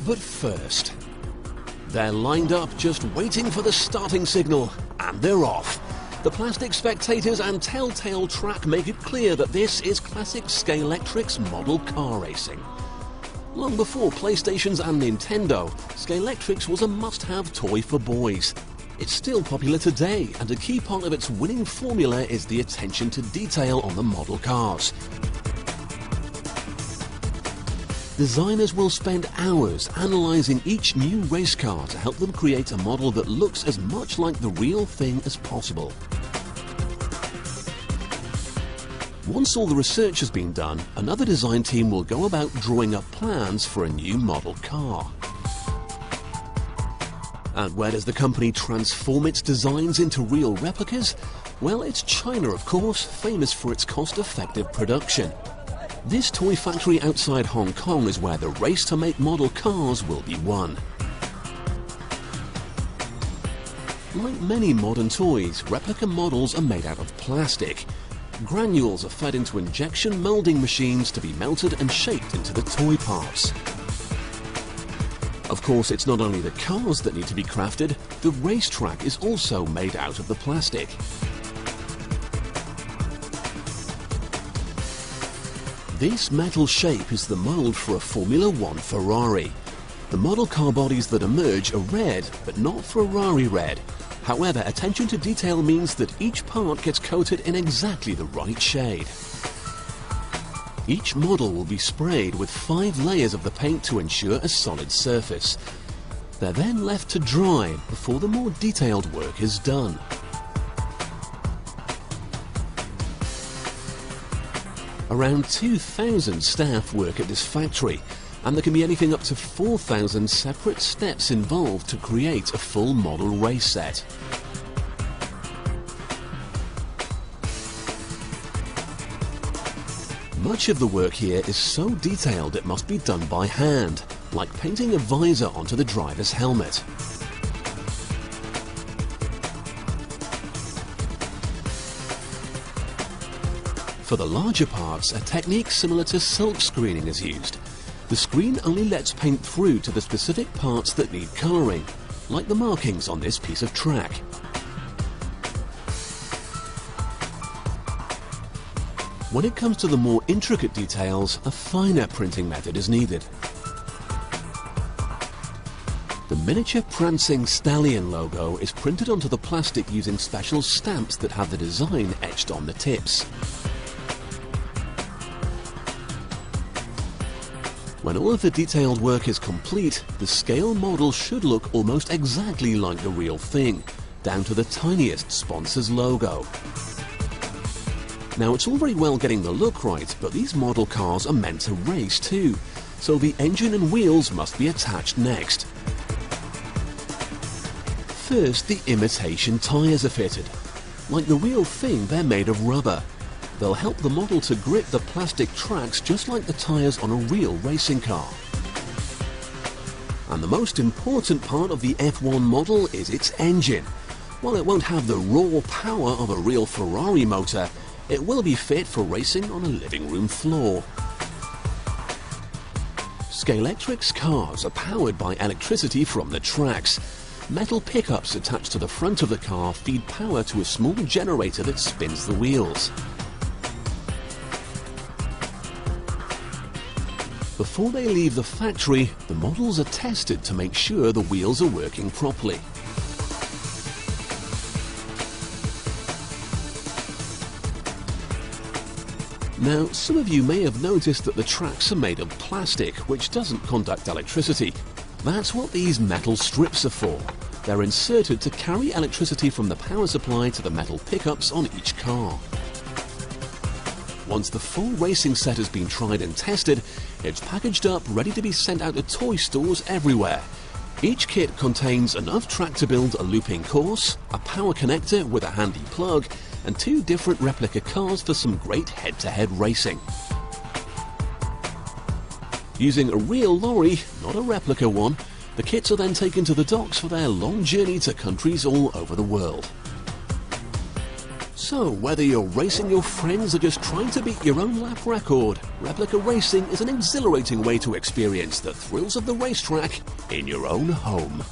But first, they're lined up just waiting for the starting signal, and they're off. The plastic spectators and Telltale track make it clear that this is classic Scalextric's model car racing. Long before PlayStations and Nintendo, Scalextric was a must-have toy for boys. It's still popular today, and a key part of its winning formula is the attention to detail on the model cars. Designers will spend hours analysing each new race car to help them create a model that looks as much like the real thing as possible. Once all the research has been done, another design team will go about drawing up plans for a new model car. And where does the company transform its designs into real replicas? Well, it's China, of course, famous for its cost-effective production. This toy factory outside Hong Kong is where the race to make model cars will be won. Like many modern toys, replica models are made out of plastic. Granules are fed into injection molding machines to be melted and shaped into the toy parts. Of course, it's not only the cars that need to be crafted, the racetrack is also made out of the plastic. This metal shape is the mould for a Formula One Ferrari. The model car bodies that emerge are red, but not Ferrari red. However, attention to detail means that each part gets coated in exactly the right shade. Each model will be sprayed with 5 layers of the paint to ensure a solid surface. They're then left to dry before the more detailed work is done. Around 2,000 staff work at this factory, and there can be anything up to 4,000 separate steps involved to create a full model race set. Much of the work here is so detailed it must be done by hand, like painting a visor onto the driver's helmet. For the larger parts, a technique similar to silk screening is used. The screen only lets paint through to the specific parts that need colouring, like the markings on this piece of track. When it comes to the more intricate details, a finer printing method is needed. The miniature prancing stallion logo is printed onto the plastic using special stamps that have the design etched on the tips. When all of the detailed work is complete, the scale model should look almost exactly like the real thing, down to the tiniest sponsor's logo. Now, it's all very well getting the look right, but these model cars are meant to race too, so the engine and wheels must be attached next. First, the imitation tyres are fitted. Like the real thing, they're made of rubber. They'll help the model to grip the plastic tracks just like the tyres on a real racing car. And the most important part of the F1 model is its engine. While it won't have the raw power of a real Ferrari motor, it will be fit for racing on a living room floor. Scalextric's cars are powered by electricity from the tracks. Metal pickups attached to the front of the car feed power to a small generator that spins the wheels. Before they leave the factory, the models are tested to make sure the wheels are working properly. Now, some of you may have noticed that the tracks are made of plastic, which doesn't conduct electricity. That's what these metal strips are for. They're inserted to carry electricity from the power supply to the metal pickups on each car. Once the full racing set has been tried and tested, it's packaged up ready to be sent out to toy stores everywhere. Each kit contains enough track to build a looping course, a power connector with a handy plug, and 2 different replica cars for some great head-to-head racing. Using a real lorry, not a replica one, the kits are then taken to the docks for their long journey to countries all over the world. So, whether you're racing your friends or just trying to beat your own lap record, replica racing is an exhilarating way to experience the thrills of the racetrack in your own home.